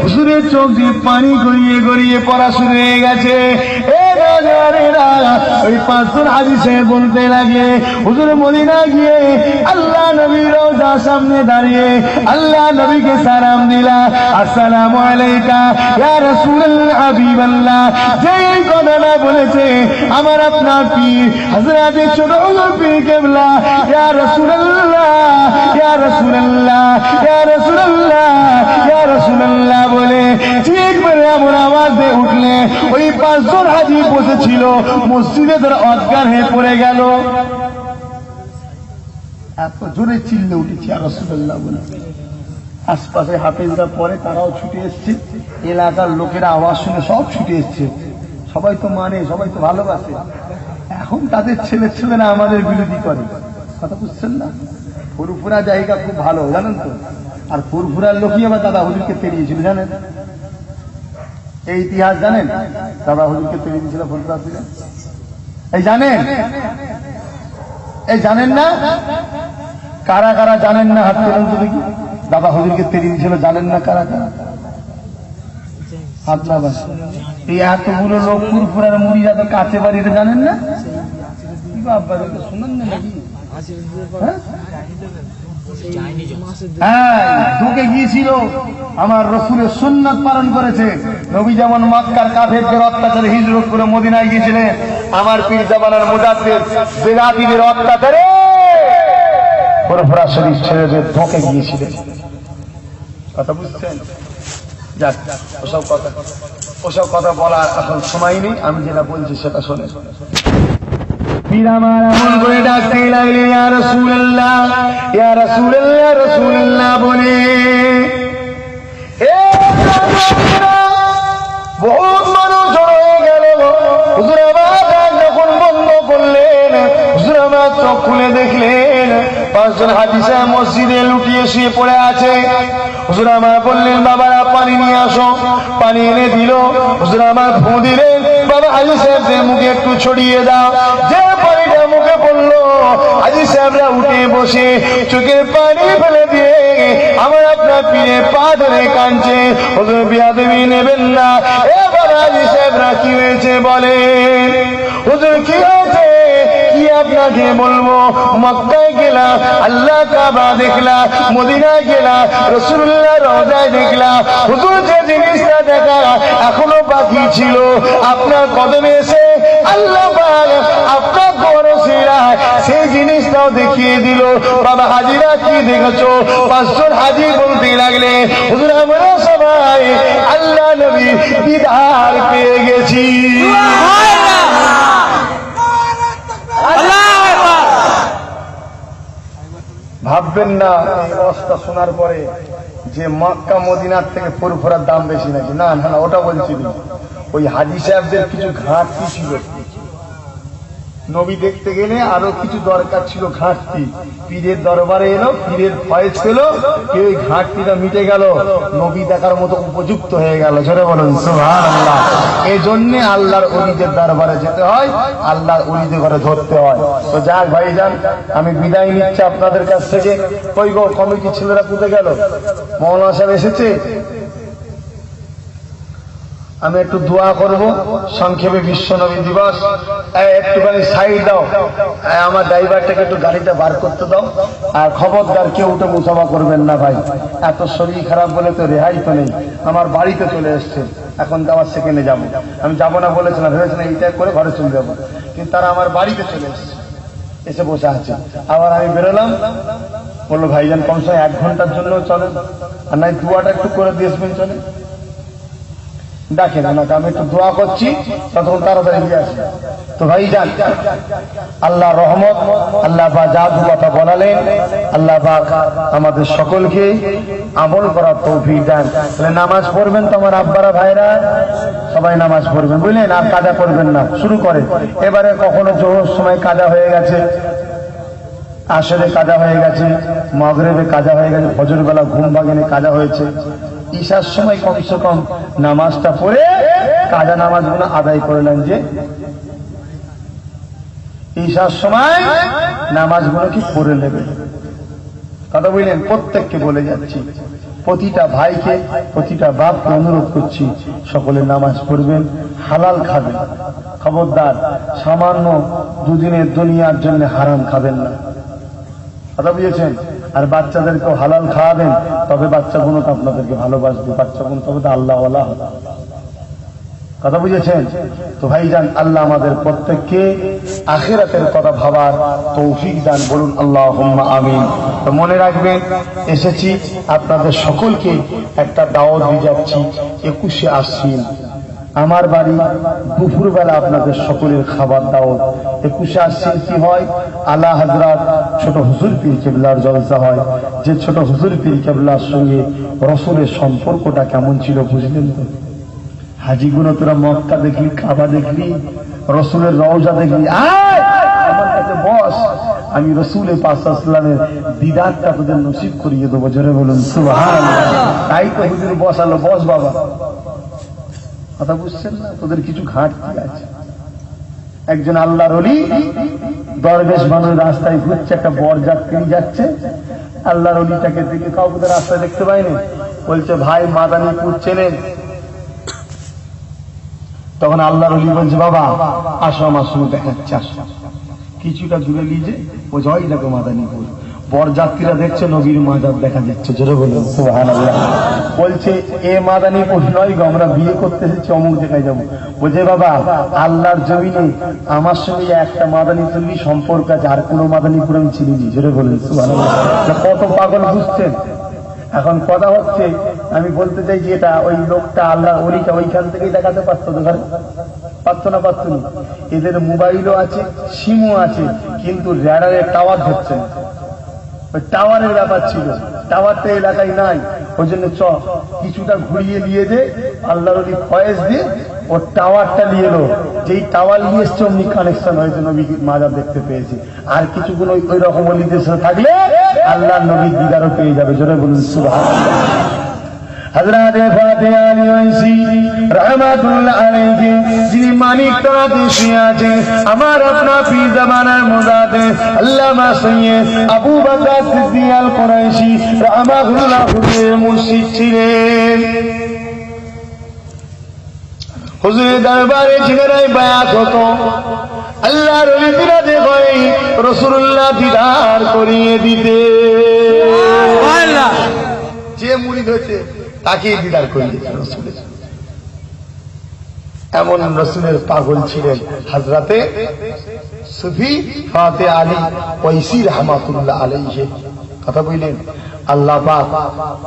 হুজুরের চোখ দিয়ে পানি গড়িয়ে গড়িয়ে পড়া শুরু হয়ে গেছে। ওই পাঁচজন হাজী সাহেব বলতে লাগে, হুজুর মদিনা গিয়ে আল্লাহ নবীর রওজার সামনে দাঁড়িয়ে আল্লাহ নবীকে সালাম দিলা, আসসালামু আলাইকা ইয়া রাসূলুল্লাহ হাবিবাল্লাহ। যেই কথাটা বলেছে আমার আপনার পীর হযরত ছোট হুজুর পীর কেবলা, ইয়া রাসূলুল্লাহ ইয়া রাসূলুল্লাহ ইয়া রাসূলুল্লাহ ইয়া রাসূলুল্লাহ বলে ঠিক করে এমন আওয়াজ দিয়ে উঠলে ওই পাঁচজন হাজী বসেছিল মসজিদে তারা অজ্ঞান হয়ে পড়ে গেল। এত জোরে চিল্লে উঠেছি ইয়া রাসূলুল্লাহ বলে। আশপাশে হাফেজরা পরে তারাও ছুটে এসছে, এলাকার লোকেরা আওয়াজ শুনে সব ছুটে এসছে। সবাই তো মানে, সবাই তো ভালোবাসে। এখন তাদের ছেলেরা আমাদের বিরোধী করে। কথা বুঝছেন না? ফুরফুরা জায়গা খুব ভালো, জানেন তো? আর ফুরফুরার লোকই আবার দাদা হুজুরকে তেড়িয়েছিল, জানেন? এই ইতিহাস জানেন? দাদা হুজুরকে তেড়িয়ে দিয়েছিল ফুরফুরা থেকে। এই জানেন? এই জানেন না? কারা কারা জানেন না? হাত তোলেন তো দেখি। দাদা হুজুরকে তেড়িয়ে দিয়েছিল, জানেন না কারা কারা? হাত না বাস। এই এতগুলো লোক ফুরফুরার মুড়িরা তো কাছে বাড়িতে, জানেন না? কি বাবা শুনেন না নাকি? হ্যাঁ, ঢুকে গিয়েছিল, আমার রসুলের সুন্নাত পালন করেছে। নবী যেমন মক্কার কাফেরদের অত্যাচারে হিজরত করে মদিনায় গিয়েছিলেন, আমার পীর জামানার মুজাদ্দিদ বেদাতীদের অত্যাচারে ফুরফুরা শরীফ ছেড়ে দিয়ে ঢুকে গিয়েছিলেন। কথা বুঝছেন? যাক, ওসব কথা বলার এখন সময় নেই, আমি যেটা বলছি সেটা শোনেন। পীর আমার এমন করে ডাকতে লাগলে, ইয়া রাসূলুল্লাহ ইয়া রাসূলুল্লাহ ইয়া রাসূলুল্লাহ বলে। বহুত মানুষ হয়ে গেল। হুজুর আমার যখন বন্ধ করলেন, হুজুর আমার চোখ খুলে দেখলেন পাঁচজন হাজী সাহেব মসজিদে লুটিয়ে শুয়ে পড়ে আছে। হুজুর আমার বললেন, বাবারা পানি নিয়ে আসো। পানি এনে দিল। হুজুর আমার ফু দিলেন, বাবা হাজী সাহেবদের মুখে একটু ছড়িয়ে দাও। যে পানিটা মুখে পড়লো, হাজী সাহেবরা উঠে বসে চোখে পানি ফেলে দিয়ে আমার আপনার পীরে পা ধরে কাঁদছে। হুজুর বিয়াদবি নেবেন না। এবার হাজী সাহেবরা কি হয়েছে বলে। হুজুর কি হয়েছে কি আপনাকে বলবো, মক্কায় গেলাম, আল্লাহ কাবা দেখলাম, মদিনায় গেলাম, রাসূলুল্লাহ রওজায় দেখলাম। হুজুর যে জিনিসটা দেখা এখনো বাকি ছিল, আপনার কদমে এসে আল্লাহ পাক আপনার গরসিরায় সেই জিনিসটাও দেখিয়ে দিল। বাবা হাজিরা কি দেখেছো? পাঁচজন হাজি বলতে লাগলে, হুজুর আমরা সবাই আল্লাহ নবী দিদার পেয়ে গেছি। ভাববেন না এই অবস্থা শোনার পরে যে মক্কা মদিনার থেকে ফুরফুরার দাম বেশি নাকি, না না না, ওটা বলছি না। ওই হাজী সাহেবদের কিছু ঘাটতি ছিল, নবী দেখতে গেলে আরো কিছু দরকার ছিল, ঘাটতি। পীরের দরবারে এলো, পীরের ফয়েজ পেল, ওই ঘাটতিটা মিটে গেল, নবী দেখার মতো উপযুক্ত হয়ে গেল। জোরে বলুন সুবহানাল্লাহ। এই জন্যে আল্লাহর ওলিদের দরবারে যেতে হয়, আল্লাহর ওলিদের ঘরে ধরতে হয়। তো যাক ভাইজান, আমি বিদায় নিচ্ছি আপনাদের কাছ থেকে। কই গো কমিটি ছেলেরা কোথায় গেল? মৌলানা সাহেব এসেছে? আমি একটু দোয়া করব সংক্ষেপে। বিশ্ব নবী দিবস, একটুখানি সাইড দাও, আমার ড্রাইভারটাকে একটু গাড়িটা বার করতে দাও। আর খবরদার কেউ উঠে মুসাফা করবেন না ভাই, এত শরীর খারাপ বলে তো রেহাই তো নেই। আমার বাড়িতে চলে এসছে, এখন তো আবার সেকেন্ডে যাবো। আমি যাবো না বলেছিলাম, ভেবেছিলাম এইটা করে ঘরে চলে যাবো, কিন্তু তারা আমার বাড়িতে চলে এসছে, এসে বসে আছে। আবার আমি বেরোলাম, বললো ভাইজান কমসে 1 ঘন্টার জন্য চলেন, আর নাই দুয়াটা একটু করে দিয়েছেন, চলে ডাকেন আমাকে, আমি একটু দোয়া করছি, ততক্ষণ তাড়াতাড়ি দিয়ে আসি। তো ভাই যান, আল্লাহ রহমত, আল্লাহ পাক জাদু কথা বলালেন, আল্লাহ পাক আমাদের সকলকে আমল করার তৌফিক দেন। তাহলে নামাজ পড়বেন তো আমার আব্বারা ভাইরা, সবাই নামাজ পড়বেন বুঝলেন, আর কাজা করবেন না। শুরু করে এবারে কখনো জোহর সময় কাজা হয়ে গেছে, আসরে কাজা হয়ে গেছে, মাগরিবে কাজা হয়ে গেছে, ফজর বেলা ঘুম ভাঙেনি কাজা হয়েছে, ঈশার সময় কমসে কম নামাজটা পড়ে কাজা নামাজগুলো আদায় করলেন। যে ঈশার সময় নামাজগুলো কি পড়ে নেবে, কথা বুঝলেন? প্রত্যেককে বলে যাচ্ছি, প্রতিটা ভাইকে, প্রতিটা বাপকে অনুরোধ করছি, সকলে নামাজ পড়বেন, হালাল খাবেন, খবরদার সামান্য দুদিনের দুনিয়ার জন্য হারাম খাবেন না, কথা বুঝেছেন? আর বাচ্চাদেরকেও হালাল খাওয়াবেন, তবে বাচ্চাগুলো তো আপনাদেরকে ভালোবাসবে, বাচ্চাগুলো তবে তো আল্লাহ ওয়ালা হবে, কথা বুঝেছেন? তো ভাইজান, আল্লাহ আমাদের প্রত্যেককে আখিরাতের কথা ভাবার তৌফিক দান, বলুন আল্লাহুম্মা আমিন। তো মনে রাখবেন, এসেছি আপনাদের সকলকে একটা দাওয়াত দিয়ে যাচ্ছি। 21শে আশ্বিন আমার বাড়ি, দুপুরবেলা আপনাদের সকলের খাবার দাওয়াত। 21শে আশ্বিন কি হয়? আলা হযরত ছোট হুজুর পীর কেবলার জলসা হয়। যে ছোট হুজুর পীর কেবলার সঙ্গে রসুলের সম্পর্কটা কেমন ছিল বুঝলেন তো? হাজিগুলো তোরা মক্কা দেখলি, কাবা দেখলি, রসুলের রওজা দেখলি, আমার কাছে বস, আমি রসুলের পাক সাল্লাল্লাহু আলাইহি ওয়াসাল্লামের দিদারটা তোদের নসিব করিয়ে দেবো। জোরে বলুন সুবহানাল্লাহ। তাই তো হুজুর বসালো, বস বাবা, কথা বুঝছেন না? তোদের কিছু ঘাটতি আছে। একজন আল্লাহর ওলি দরবেশ মানুষ রাস্তায় ঘুরছে, একটা বরযাত্রী যাচ্ছে, আল্লাহর ওলিটাকে দেখে কাউকে রাস্তায় দেখতে পাইনি, বলছে ভাই মাদানীপুর চেনেন? তখন আল্লাহর ওলি বলছে বাবা আসো আমার সঙ্গে দেখাচ্ছে, আসো। কিছুটা দূরে নিয়ে যে ও জয় দেখো মাদানীপুর, বরযাত্রীরা দেখছে নবীর মাজার দেখা যাচ্ছে। জোরে বলুন সুবহানাল্লাহ। বলছে এ মাদানীপুর নয় গো, আমরা বিয়ে করতে এসেছি অমুক জায়গায় যাবো। বলছে বাবা আল্লাহর জমিনে আমার সঙ্গে একটা মাদানীপুরেরই সম্পর্ক আছে, আর কোনো মাদানীপুর আমি চিনি। জোরে বলুন সুবহানাল্লাহ। কত পাগল বুঝছেন? এখন কথা হচ্ছে, আমি বলতে চাই যে এটা ওই লোকটা আল্লাহর ওলিটা ওইখান থেকেই দেখাতে পারতো, পারতো না? পারতো না। এদের মোবাইলও আছে, সিমও আছে, কিন্তু র্যাডারের টাওয়ার ধরছে না। টাওয়ারের ব্যাপার ছিল, টাওয়ারটা এলাকায় নাই, ওই জন্য কিছুটা ঘুরিয়ে নিয়ে যে আল্লাহর ওলি ফয়েজ দিয়ে ও টাওয়ারটা নিয়ে এলো। যেই টাওয়ার নিয়ে এসছে অমনি কানেকশন হয়েছে, নবীর মাজার দেখতে পেয়েছি। আর কিছুগুলো ওই রকম অলিদের সাথে থাকলে আল্লাহ নবীর দিদারও পেয়ে যাবে। জোরে বলুন সুবহানাল্লাহ। হযরত ফাতিহা আলী ওয়াইসি রাহমাতুল্লাহ আলাইহি, যিনি মানিক তরাতে শুয়ে আছেন, আমার আপনা পীর জামানার মুজাদ্দিদ আল্লামা সৈয়দ আবু বকর সিদ্দিক আল কুরাইশি রাহমাতুল্লাহ হুজুরের মুর্শিদ ছিলেন। হুজুরের দরবারে যেখানে বায়াত হতো, আল্লাহর ওলি দিদারে হয়, রাসূলুল্লাহ দিদার করিয়ে দিতে। সুবহানাল্লাহ। যে মুরিদ হয়েছে তাকে দিদার করিয়ে দিতে রাসূলের। এমন রাসূলের পাগল ছিলেন হযরতে সুফি ফাতিহা আলী ওয়াইসি রাহমাতুল্লাহ আলাইহি। কথা বললেন, আল্লাহ পাক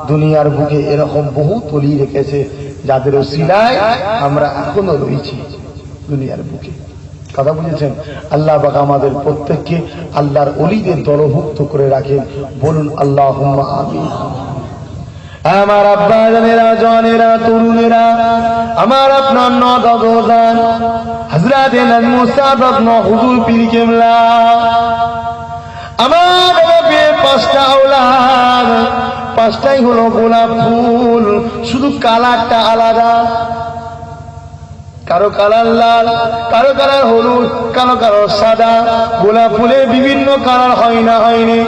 দুনিয়ার বুকে এরকম বহু ওলি রেখেছে, যাদের ওসিলায় আমরা এখনো রয়েছি দুনিয়ার বুকে। কথা বুঝেছেন? আল্লাহ পাক আমাদের প্রত্যেককে আল্লাহর ওলিদের দলভুক্ত করে রাখেন, বলুন আল্লাহুম্মা আমিন। আমার আব্বা জানেরা, জনেরা, তরুণেরা, আমার আপনার নদান হযরত মুসাদ হুজুর পীর কেবলা, আমার বাবার 5টা আওলাদ, 5টাই হলো গোলাপ ফুল, শুধু কালারটা আলাদা। কারো কালার লাল, কারো কালার হলুদ, কারো কালার সাদা। গোলাপ ফুলের বিভিন্ন কালার হয় না, হয়নি?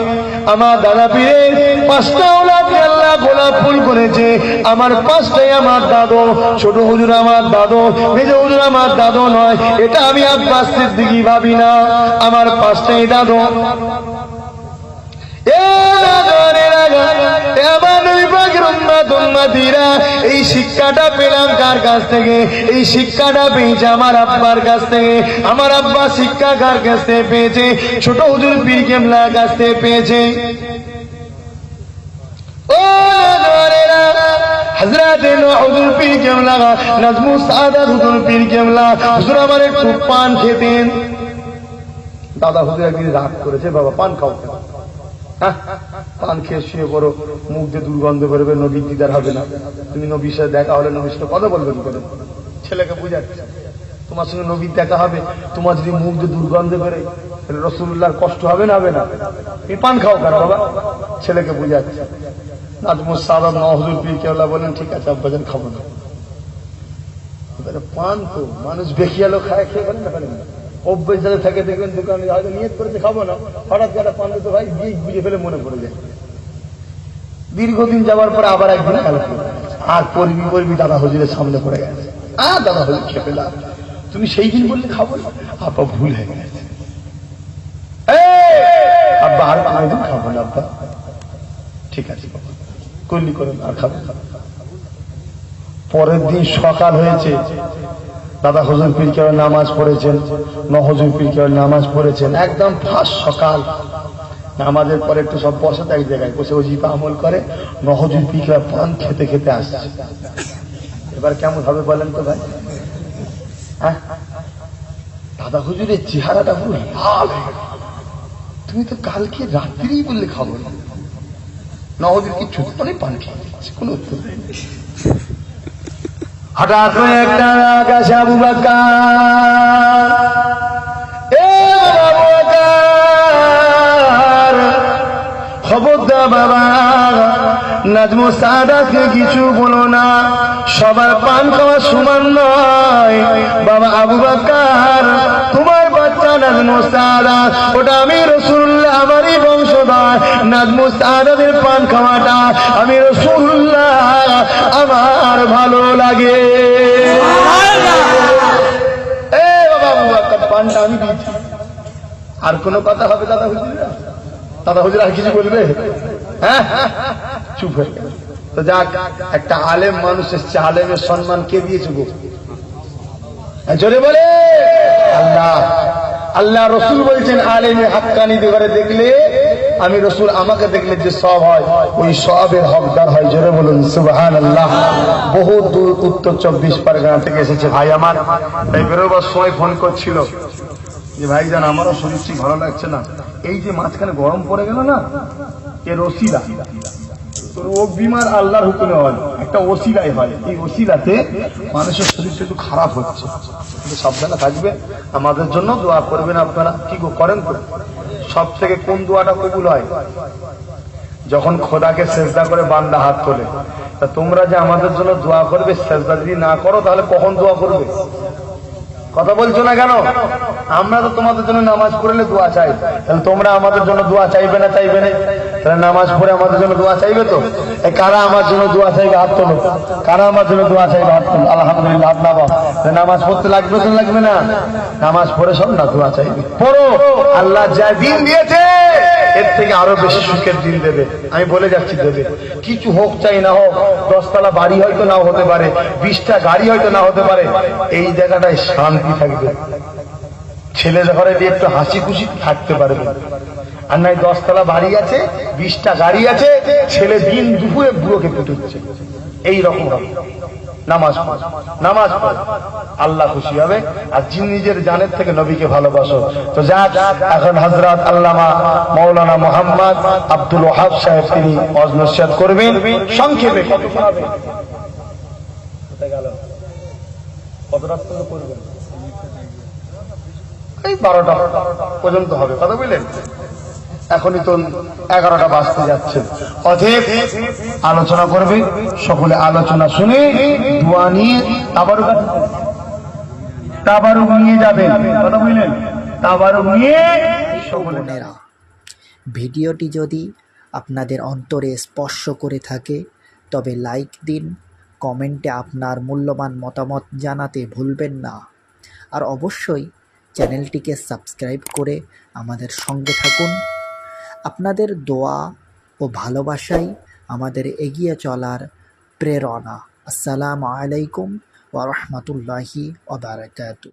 আমার দাদা পীরের 5টা আওলাদকে আল্লাহ গোলাপ ফুল করেছে। আমার 5টাই আমার দাদু। ছোট হুজুর আমার দাদু, মেজ হুজুর আমার দাদু নয়, এটা আমি আব্বাস সিদ্দিকী ভাবি না, আমার 5টাই দাদু। এই শিক্ষাটা পেলাম কার কাছ থেকে? এই শিক্ষাটা পেয়েছে আমার আব্বার কাছ থেকে। আমার আব্বা শিক্ষা কার কাছ থেকে পেয়েছে? ছোট হুজুর পীর কেবলার কাছ থেকে পেয়েছে। ও হযরত হুজুর পীর কেবলা, নাজমুস সাদাত হুজুর পীর কেবলা, হুজুর আমার একটু পান খেতেন। দাদা হুজুর একদিন রাগ করেছে, বাবা পান খাও। পান খেয়ে শুয়ে পড়ো, মুখ দিয়ে দুর্গন্ধ বেরোবে, নবীর দিদার হবে না। তুমি নবীর সাথে দেখা হলে নবীর সাথে কথা বলবে কি করে? ছেলেকে বুঝাচ্ছে তোমার সঙ্গে নবীর দেখা হবে, তোমার যদি মুখ দিয়ে দুর্গন্ধ বেরোয় তাহলে রাসূলুল্লাহর কষ্ট হবে না, হবে না? তুমি পান খাও কেন বাবা? ছেলেকে বুঝাচ্ছে। নাজমুস সাদাত হুজুর পীর কেবলা বলেন, ঠিক আছে আব্বাজান, খাবো না। পান তো মানুষ বেখিয়ালো খায়, খেয়ে বলেন না, ফেলেন না। অভ্যেস যাতে থাকে দেখবেন, দোকানে হয়তো নিয়ত করেছে খাবো না, হঠাৎ যারা পান দিতে ভাই গিয়ে বুঝে ফেলে মনে পড়ে যায়। দীর্ঘদিন যাওয়ার পরে আবার একদিন আর পড়বি দাদা হুজুরের সামনে পড়ে গেছে। দাদা হুজুর খেয়ে ফেলাম, তুমি সেই দিন বললে খাবো না। আব্বা ভুল হয়ে গেছে, আব্বা আর কোনোদিন খাবো না। আব্বা ঠিক আছে বাবা, করলি করেন, আর খাবো। পরের দিন সকাল হয়েছে, দাদা হুজুর পীর কেবলা নামাজ পড়েছেন, হুজুর পীর কেবলা নামাজ পড়েছেন, একদম ফার্স্ট সকাল। নামাজের পরে একটু সব বসে এক জায়গায় বসে ওজিফা আমল করে, হুজুর পীর কেবলা পান খেতে খেতে আসছে। এবার কেমন হবে বলেন তো ভাই? হ্যাঁ, দাদা হুজুরের চেহারাটা পুরো লাল হয়ে গেল। তুমি তো কালকে রাত্রিই বললে খাবো না। হুজুর কি চুপ করে পান খেয়ে দিচ্ছে, কোনো উত্তর নেই। হঠাৎ করে একটা আকাশে আবু বকর, আবু বকর খবরদার বাবা, নাজমুস সাদাতকে কিছু বলো না, সবার পান খাওয়া সমান নয়। বাবা আবু বকর, তোমার বাচ্চা নাজমুস সাদাত, ওটা আমি রাসূলুল্লাহ, আমারই বংশধর। নাজমুস সাদাতের পান খাওয়াটা আমি রাসূলুল্লাহ, আমার ভালো লাগে। বাবা আবু বকর, পানটা আমি দিয়েছি। আর কোনো কথা হবে দাদা হুজুর? দাদা হুজুর আর কিছু বলবে? হ্যাঁ, চুপ হয়ে গেল। তো যাক, একটা আলেম মানুষ এসছে, আলেমের সম্মান কে দিয়েছে গো? জোরে বলে আল্লাহ। আল্লাহ রসুল বলছেন, আলেমে হাক্কানি ঘরে দেখলে আমি রসুল, আমাকে দেখলে যে সব হয় ওই সবের হকদার হয়। জোরে বলুন সুবহানাল্লাহ। বহু দূর উত্তর 24 পরগনা থেকে এসেছে ভাই আমার। তাই বেরোবার সময় ফোন করছিল যে ভাইজান আমারও শরীর ঠিক ভালো লাগছে না, এই যে মাঝখানে গরম পড়ে গেল না, এর ওসিলা, রোগ বিমার আল্লাহর হুকুমে হয়, একটা ওসিলাই হয়। এই ওসিলাতে মানুষের শরীরটা একটু খারাপ হচ্ছে, কিন্তু সাবধানে থাকবে। আমাদের জন্য দোয়া করবেন আপনারা। কি করেন তো? সব থেকে কোন দোয়াটা কবুল হয়? যখন খোদাকে সেজদা করে বান্দা হাত তোলে। তা তোমরা যে আমাদের জন্য দোয়া করবে, সেজদা যদি না করো তাহলে কখন দোয়া করবে? কথা বলছো না কেন? আমরা তো তোমাদের জন্য নামাজ পড়লে দোয়া চাই, তাহলে তোমরা আমাদের জন্য দোয়া চাইবে না? চাইবে না? তাহলে নামাজ পড়ে আমাদের জন্য দোয়া চাইবে তো? কারা আমার জন্য দোয়া চাইবে হাত তোলো? কারা আমার জন্য দোয়া চাইবে হাত তোলো? আলহামদুলিল্লাহ, হাত নামাও। নামাজ পড়তে লাগবে তো লাগবে না? নামাজ পড়ে সব না দোয়া চাইবে, পড়ো। আল্লাহ যা দিন দিয়েছে এর থেকে আরো বেশি সুখের দিন দেবে। আমি বলে যাচ্ছি দেবে। কিছু হোক চাই না হোক, 10 তলা বাড়ি হয়তো নাও হতে পারে, 20টা গাড়ি হয়তো না হতে পারে, এই জায়গাটায় শান্তি থাকবে। ছেলে ঘরে দিয়ে একটু হাসি খুশি থাকতে পারবে। আর নাই 10 তলা বাড়ি আছে, 20টা গাড়ি আছে, ছেলে দিন দুপুরে বুড়োকে পেটুচ্ছে, এইরকম হবে। নামাজ পড়ো, নামাজ পড়ো, আল্লাহ খুশি হবে। আর নিজের জানের থেকে নবীকে ভালোবাসো। তো যাক, এখন হযরত আল্লামা মাওলানা মুহাম্মদ আব্দুল ওয়াহাব সাহেব তিনি ওয়াজ নসিহত করবেন সংক্ষেপে। কত শোনাবেন? কোথায় গেল? কত রাত পর্যন্ত করবেন? এই 12টা পর্যন্ত হবে, কথা বুঝলেন? এখনই তো 11টা বাজতে যাচ্ছে। অতএব আলোচনা করবে, সকলে আলোচনা শুনে দোয়া নিয়ে তাবারুক নিয়ে যাবেন, কথা বুঝলেন? তাবারুক নিয়ে সকলে। ভিডিওটি যদি আপনাদের অন্তরে স্পর্শ করে থাকে তবে লাইক দিন, কমেন্টে আপনার মূল্যবান মতামত জানাতে ভুলবেন না। আর অবশ্যই চ্যানেলটিকে সাবস্ক্রাইব করে আমাদের সঙ্গে থাকুন। আপনাদের দোয়া ও ভালোবাসাই আমাদের এগিয়ে চলার প্রেরণা। আসসালামু আলাইকুম ওয়া রাহমাতুল্লাহি ওয়া বারাকাতুহু।